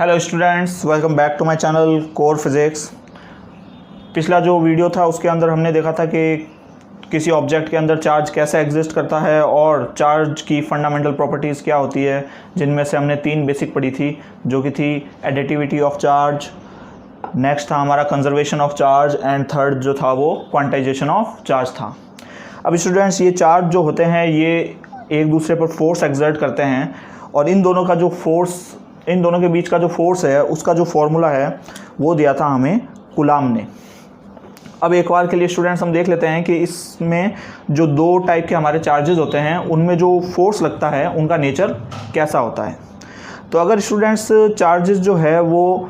Hello students, welcome back to my channel core physics. पिछला जो video था उसके अंदर हमने देखा था कि किसी ऑब्जेक्ट के अंदर चार्ज कैसे एग्जिस्ट करता है और चार्ज की फंडामेंटल प्रॉपर्टीज़ क्या होती है, जिनमें से हमने 3 बेसिक पढ़ी थी, जो कि थी एडिटिविटी ऑफ चार्ज, नेक्स्ट था हमारा conservation of charge and third जो था वो क्वांटाइजेशन ऑफ चार्ज था। अब स्टूडेंट्स, ये चार्ज जो होते हैं ये एक दूसरे पर फोर्स एक्सर्ट करते हैं और इन दोनों के बीच का जो फोर्स है उसका जो फॉर्मूला है वो दिया था हमें कूलाम ने। अब एक बार के लिए स्टूडेंट्स हम देख लेते हैं कि इसमें जो 2 टाइप के हमारे चार्जेस होते हैं उनमें जो फोर्स लगता है उनका नेचर कैसा होता है। तो अगर स्टूडेंट्स चार्जेस जो है वो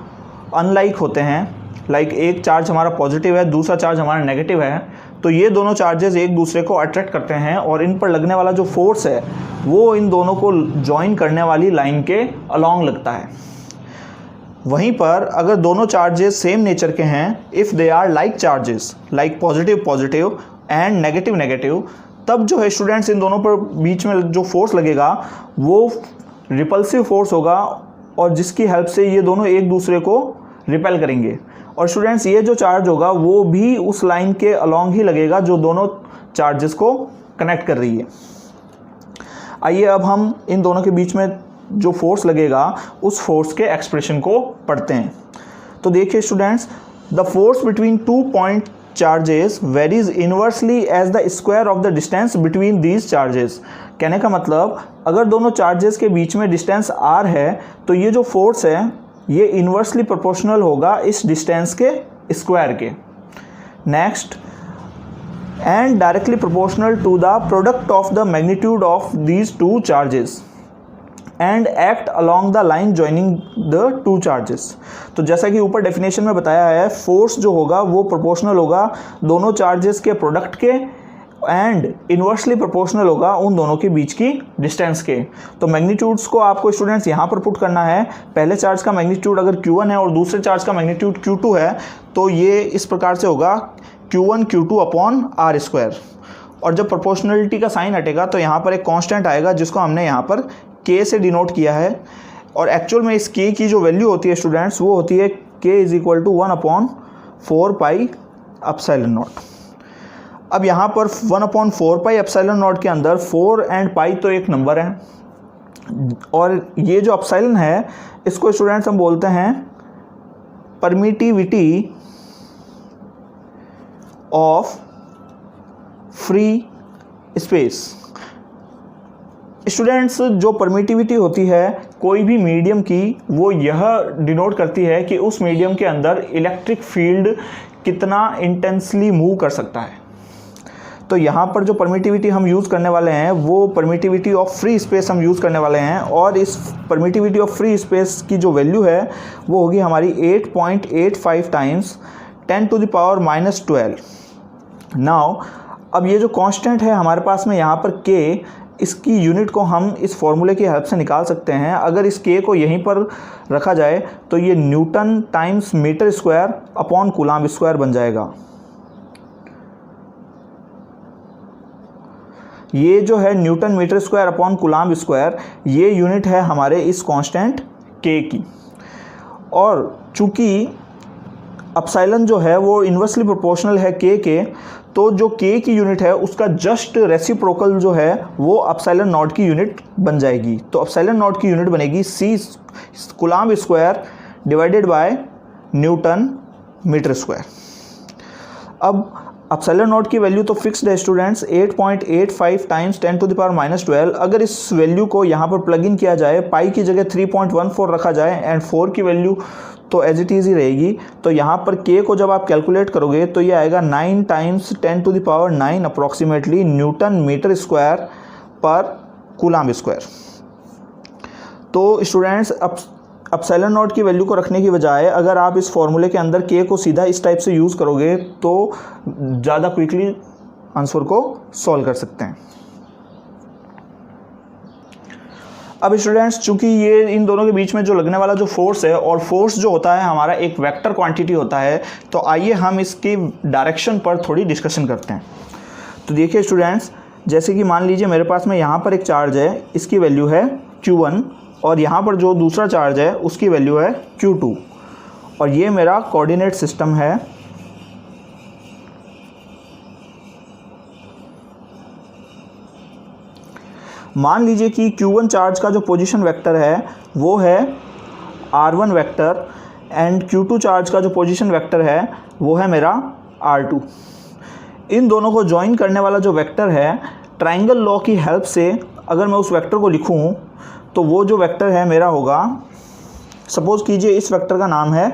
अनलाइक होते हैं, लाइक एक चार्ज हमारा पॉजिटिव है, दूसरा चार्ज हमारा नेगेटिव है, तो ये दोनों चार्जेस एक दूसरे को अट्रैक्ट करते हैं और इन पर लगने वाला जो फोर्स है वो इन दोनों को जॉइन करने वाली लाइन के अलोंग लगता है। वहीं पर अगर दोनों चार्जेस सेम नेचर के हैं, if they are like charges, like positive positive and negative negative, तब जो है स्टूडेंट्स इन दोनों पर बीच में जो फोर्स लगेगा वो रिपल्सिव फोर्स होगा और जिसकी हेल्प से ये दोनों एक दूसरे को रिपेल करेंगे। और स्टूडेंट्स ये जो चार्ज होगा वो भी उस लाइन के अलोंग ही लगेगा जो दोनों चार्जेस को कनेक्ट कर रही है। आइए अब हम इन दोनों के बीच में जो फोर्स लगेगा उस फोर्स के एक्सप्रेशन को पढ़ते हैं। तो देखिए students, the force between 2 point charges varies inversely as the square of the distance between these charges. कहने का मतलब, अगर दोनों चार्जेस के बीच में डिस्टेंस r है तो ये जो फोर्स है ये इन्वर्सली प्रोपोर्शनल होगा इस डिस्टेंस के स्क्वायर के। Next, and directly proportional to the product of the magnitude of these 2 charges and act along the line joining the 2 charges. तो जैसा कि ऊपर डेफिनेशन में बताया है, फोर्स जो होगा वो प्रोपोर्शनल होगा दोनों चार्जेस के प्रोडक्ट के एंड इन्वर्सली प्रोपोर्शनल होगा उन दोनों के बीच की डिस्टेंस के। तो मैग्नीट्यूड्स को आपको स्टूडेंट्स यहाँ पर पुट करना है। पहले चार्ज का मैग्नीट्यूड अगर Q1 है और दूसरे चार्ज का मैग्नीट्यूड Q2 है तो ये इस प्रकार से होगा Q1 Q2 upon R square. और जब प्रोपोर्शनलिटी का साइन हटेगा तो यहाँ पर एक कांस्टेंट आएगा जिसको हमने यहाँ पर K से डिनोट किया है। और एक्चुअल में इस K की जो वैल्यू होती है स्टूडेंट्स वो होती है K = 1/4 पाई एप्सिलॉन नॉट। अब यहाँ पर 1/4 पाई एप्सिलॉन नॉट के अंदर 4 एंड पाई तो एक नंबर है और ये जो एप्सिलॉन है इसको स्टूडेंट्स हम बोलते हैं permittivity of free space. Students, जो परमिटिविटी होती है कोई भी मीडियम की वो यह डिनोट करती है कि उस मीडियम के अंदर इलेक्ट्रिक फील्ड कितना इंटेंसली मूव कर सकता है। तो यहाँ पर जो परमिटिविटी हम यूज़ करने वाले हैं वो परमिटिविटी ऑफ फ्री स्पेस हम यूज़ करने वाले हैं और इस परमिटिविटी ऑफ फ्री स्पेस की जो वैल्यू है वो होगी हमारी 8.85 टाइम्स 10⁻⁻12। नाउ अब ये जो कांस्टेंट है हमारे पास में यहाँ पर K, इसकी यूनिट को हम इस फॉर्मूले की हेल्प से निकाल सकते हैं। अगर इस K को यहीं पर रखा जाए तो ये newton times metre square upon coulomb square बन जाएगा। ये जो है newton metre square upon coulomb square, ये यूनिट है हमारे इस कांस्टेंट K की। और चूंकि एप्सिलॉन जो है वो इन्वर्सली प्रोपोर्शनल है K के, तो जो K की यूनिट है उसका जस्ट रेसिप्रोकल जो है वो एप्सिलॉन नॉट की यूनिट बन जाएगी। तो एप्सिलॉन नॉट की यूनिट बनेगी C coulomb square divided by newton metre square. अब एप्सिलॉन नॉट की वैल्यू तो फिक्स्ड है स्टूडेंट्स 8.85 टाइम्स 10⁻12। अगर इस वैल्यू को यहाँ पर प्लग इन किया जाए, पाई की जगह 3.14 रखा जाए एंड 4 की वैल्यू तो एज इट इज़ ही रहेगी, तो यहाँ पर K को जब आप कैलकुलेट करोगे तो ये आएगा 9 times 10⁹ approximately newton metre square पर कूलाम स्क्वायर। तो स्टूडेंट्स, अब एप्सिलॉन नॉट की वैल्यू को रखने की बजाय अगर आप इस फॉर्मूले के अंदर K को सीधा इस टाइप से यूज़ करोगे तो ज़्यादा क्विकली आंसर को सॉल्व कर सकते हैं। अब स्टूडेंट्स, चूंकि ये इन दोनों के बीच में जो लगने वाला जो फोर्स है और फोर्स जो होता है हमारा एक वेक्टर क्वांटिटी होता है, तो आइए हम इसकी डायरेक्शन पर थोड़ी डिस्कशन करते हैं। तो देखिए स्टूडेंट्स, जैसे कि मान लीजिए मेरे पास में यहाँ पर एक चार्ज है, इसकी वैल्यू है Q1 और यहाँ पर जो दूसरा चार्ज है उसकी वैल्यू है Q2, और ये मेरा कोऑर्डिनेट सिस्टम है। मान लीजिए कि Q1 चार्ज का जो पोजीशन वेक्टर है वो है R1 vector and Q2 charge का जो पोजीशन वेक्टर है वो है मेरा R2। इन दोनों को ज्वाइन करने वाला जो वेक्टर है, ट्रायंगल लॉ की हेल्प से अगर मैं उस वेक्टर को लिखूं तो वो जो वेक्टर है मेरा होगा, सपोज़ कीजिए इस वेक्टर का नाम है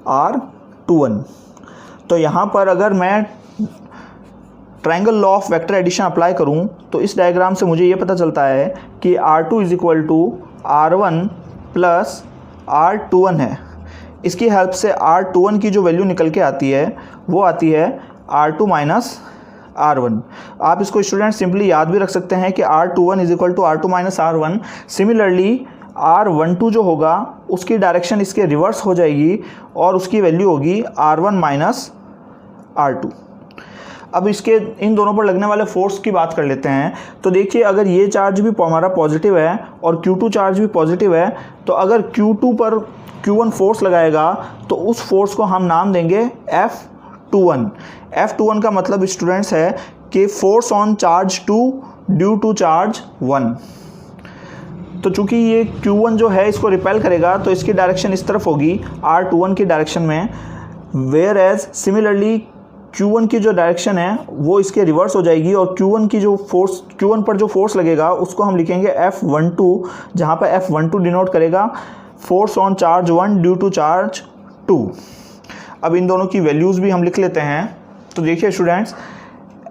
R21। तो यहाँ पर अगर मैं triangle law of vector addition apply करूँ तो इस डायग्राम से मुझे ये पता चलता है कि R2 is equal to R1 plus R21 है। इसकी हेल्प से R21 की जो वैल्यू निकल के आती है वो आती है R2 माइनस R1। आप इसको स्टूडेंट सिंपली याद भी रख सकते हैं कि R21 is equal to R2 minus R1। Similarly R12 जो होगा उसकी डायरेक्शन इसके रिवर्स हो जाएगी और उसकी वैल्यू होगी R1 माइनस R2। अब इसके इन दोनों पर लगने वाले फोर्स की बात कर लेते हैं। तो देखिए, अगर ये चार्ज भी हमारा पॉजिटिव है और Q2 चार्ज भी पॉजिटिव है, तो अगर Q2 पर Q1 फोर्स लगाएगा तो उस फोर्स को हम नाम देंगे F21। F21 का मतलब स्टूडेंट्स है कि force on charge 2 due to charge 1। तो चूंकि ये Q1 जो है इसको रिपेल करेगा तो इसकी डायरेक्शन इस तरफ होगी R21 की डायरेक्शन में, वेयर एज सिमिलरली Q1 की जो डायरेक्शन है वो इसके रिवर्स हो जाएगी और Q1 पर जो फोर्स लगेगा उसको हम लिखेंगे F12, जहाँ पर F12 डिनोट करेगा force on charge 1 due to charge 2। अब इन दोनों की वैल्यूज़ भी हम लिख लेते हैं। तो देखिए स्टूडेंट्स,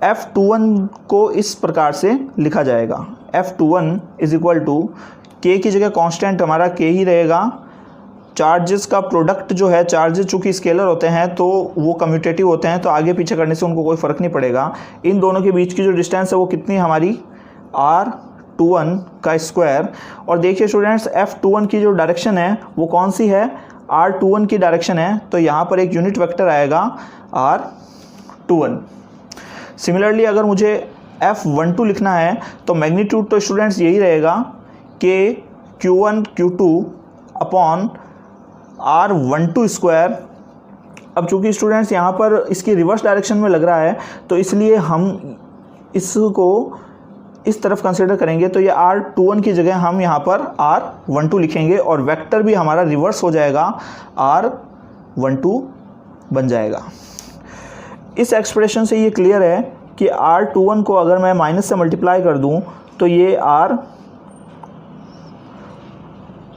F21 को इस प्रकार से लिखा जाएगा, F21 is equal to K की जगह कांस्टेंट हमारा K ही रहेगा। चार्जेस का प्रोडक्ट जो है, चार्जेस चूँकि स्केलर होते हैं तो वो कम्यूटेटिव होते हैं, तो आगे पीछे करने से उनको कोई फ़र्क नहीं पड़ेगा। इन दोनों के बीच की जो डिस्टेंस है वो कितनी हमारी R21 का स्क्वायर। और देखिए स्टूडेंट्स, F21 की जो डायरेक्शन है वो कौन सी है, R21 की डायरेक्शन है, तो यहाँ पर एक यूनिट वेक्टर आएगा R21। सिमिलरली अगर मुझे F12 लिखना है तो मैग्नीट्यूड तो स्टूडेंट्स यही रहेगा कि Q1 Q2 upon R12 square. अब चूँकि स्टूडेंट्स यहाँ पर इसकी रिवर्स डायरेक्शन में लग रहा है तो इसलिए हम इसको इस तरफ कंसिडर करेंगे, तो ये R21 की जगह हम यहाँ पर R12 लिखेंगे और वेक्टर भी हमारा रिवर्स हो जाएगा, R12 बन जाएगा। इस एक्सप्रेशन से ये क्लियर है कि R21 को अगर मैं माइनस से मल्टीप्लाई कर दूँ तो ये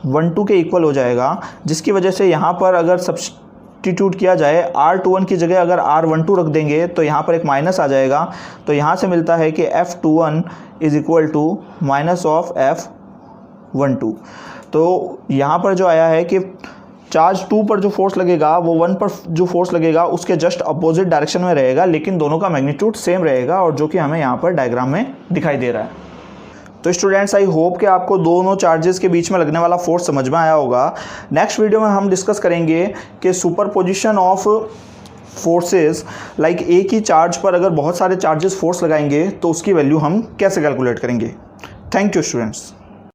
R12 के इक्वल हो जाएगा, जिसकी वजह से यहाँ पर अगर सब्स्टिट्यूट किया जाए R21 की जगह अगर R12 रख देंगे तो यहाँ पर एक माइनस आ जाएगा। तो यहाँ से मिलता है कि F21 is equal to minus of F12। तो यहाँ पर जो आया है कि चार्ज 2 पर जो फोर्स लगेगा वो 1 पर जो फोर्स लगेगा उसके जस्ट अपोजिट डायरेक्शन में रहेगा, लेकिन दोनों का मैग्नीट्यूड सेम रहेगा, और जो कि हमें यहाँ पर डायग्राम में दिखाई दे रहा है। तो स्टूडेंट्स, आई होप कि आपको दोनों चार्जेस के बीच में लगने वाला फोर्स समझ में आया होगा। नेक्स्ट वीडियो में हम डिस्कस करेंगे कि सुपरपोजिशन ऑफ फोर्सेस, लाइक एक ही चार्ज पर अगर बहुत सारे चार्जेस फोर्स लगाएंगे तो उसकी वैल्यू हम कैसे कैलकुलेट करेंगे। Thank you students.